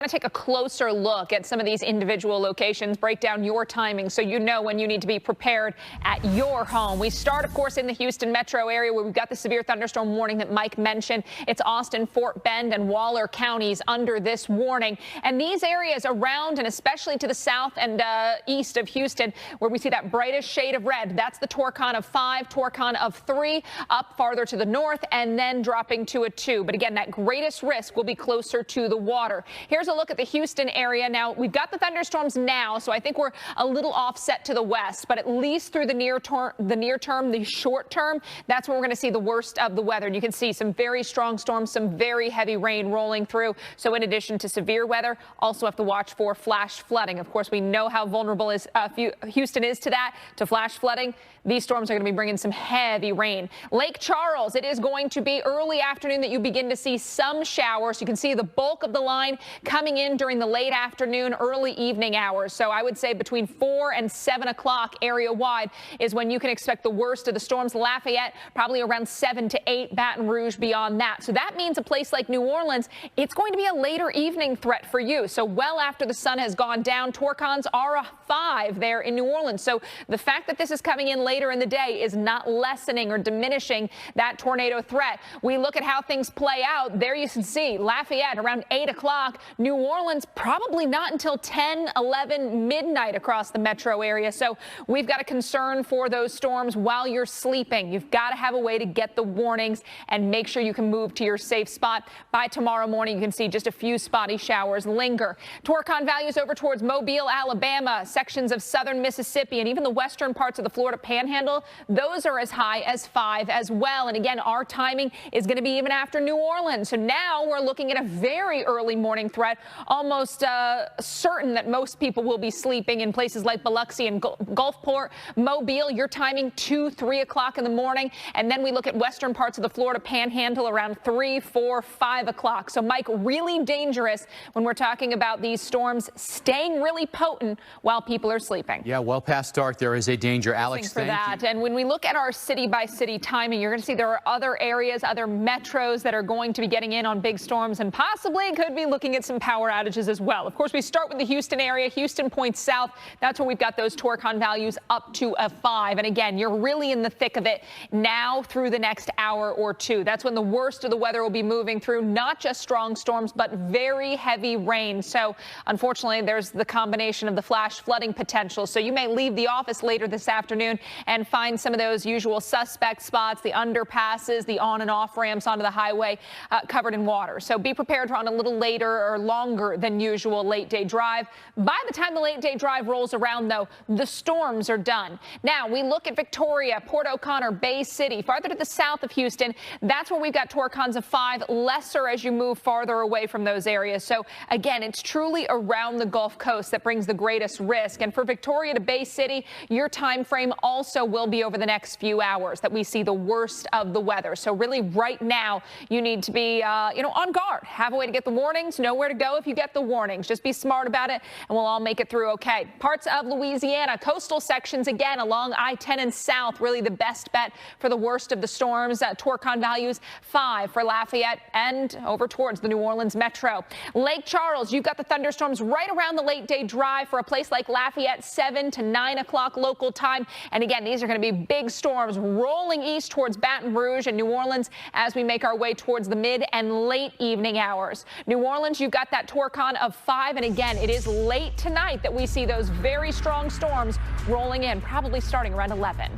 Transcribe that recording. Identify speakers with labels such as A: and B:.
A: To take a closer look at some of these individual locations, break down your timing so you know when you need to be prepared at your home. We start, of course, in the Houston metro area where we've got the severe thunderstorm warning that Mike mentioned. It's Austin, Fort Bend, and Waller counties under this warning. And these areas around and especially to the south and east of Houston, where we see that brightest shade of red, that's the Torcon of 5, Torcon of 3, up farther to the north, and then dropping to a 2. But again, that greatest risk will be closer to the water. Here's a look at the Houston area. Now, we've got the thunderstorms now, so I think we're a little offset to the west, but at least through the near term, the short term, that's where we're going to see the worst of the weather. And you can see some very strong storms, some very heavy rain rolling through. So in addition to severe weather, also have to watch for flash flooding. Of course, we know how vulnerable Houston is to that, to flash flooding. These storms are going to be bringing some heavy rain. Lake Charles, it is going to be early afternoon that you begin to see some showers. You can see the bulk of the line coming in during the late afternoon, early evening hours. So I would say between 4 and 7 o'clock area wide is when you can expect the worst of the storms. Lafayette, probably around 7 to 8, Baton Rouge beyond that. So that means a place like New Orleans, it's going to be a later evening threat for you. So well after the sun has gone down, Torcons are a 5 there in New Orleans. So the fact that this is coming in later in the day is not lessening or diminishing that tornado threat. We look at how things play out. There you can see Lafayette around 8 o'clock. New Orleans probably not until 10, 11, midnight across the metro area. So we've got a concern for those storms while you're sleeping. You've got to have a way to get the warnings and make sure you can move to your safe spot. By tomorrow morning, you can see just a few spotty showers linger. Torcon values over towards Mobile, Alabama, sections of southern Mississippi, and even the western parts of the Florida Panhandle. Those are as high as 5 as well. And again, our timing is going to be even after New Orleans. So now we're looking at a very early morning threat, almost certain that most people will be sleeping in places like Biloxi and Gulfport. Mobile, your timing 2, 3 o'clock in the morning. And then we look at western parts of the Florida Panhandle around 3, 4, 5 o'clock. So, Mike, really dangerous when we're talking about these storms staying really potent while people are sleeping.
B: Yeah, well past dark, there is a danger. Alex,
A: thank you. And when we look at our city-by-city timing, you're going to see there are other areas, other metros that are going to be getting in on big storms and possibly could be looking at some power outages as well. Of course, we start with the Houston area. Houston points south. That's where we've got those Torcon values up to a 5. And again, you're really in the thick of it now through the next hour or 2. That's when the worst of the weather will be moving through, not just strong storms, but very heavy rain. So unfortunately, there's the combination of the flash flooding potential. So you may leave the office later this afternoon and find some of those usual suspect spots, the underpasses, the on and off ramps onto the highway covered in water. So be prepared for on a little later or longer than usual late day drive. By the time the late day drive rolls around, though, the storms are done. Now we look at Victoria, Port O'Connor, Bay City, farther to the south of Houston. That's where we've got Torcons of 5, lesser as you move farther away from those areas. So again, it's truly around the Gulf Coast that brings the greatest risk. And for Victoria to Bay City, your time frame also will be over the next few hours that we see the worst of the weather. So really right now, you need to be, on guard. Have a way to get the warnings, know where to go if you get the warnings. Just be smart about it, and we'll all make it through okay. Parts of Louisiana, coastal sections, again, along I-10 and south, really the best bet for the worst of the storms. Torcon values 5 for Lafayette and over towards the New Orleans metro. Lake Charles, you've got the thunderstorms right around the late day drive for a place like Lafayette, 7 to 9 o'clock local time. And again, these are going to be big storms rolling east towards Baton Rouge and New Orleans as we make our way towards the mid and late evening hours. New Orleans, you've got that Torcon of 5. And again, it is late tonight that we see those very strong storms rolling in, probably starting around 11.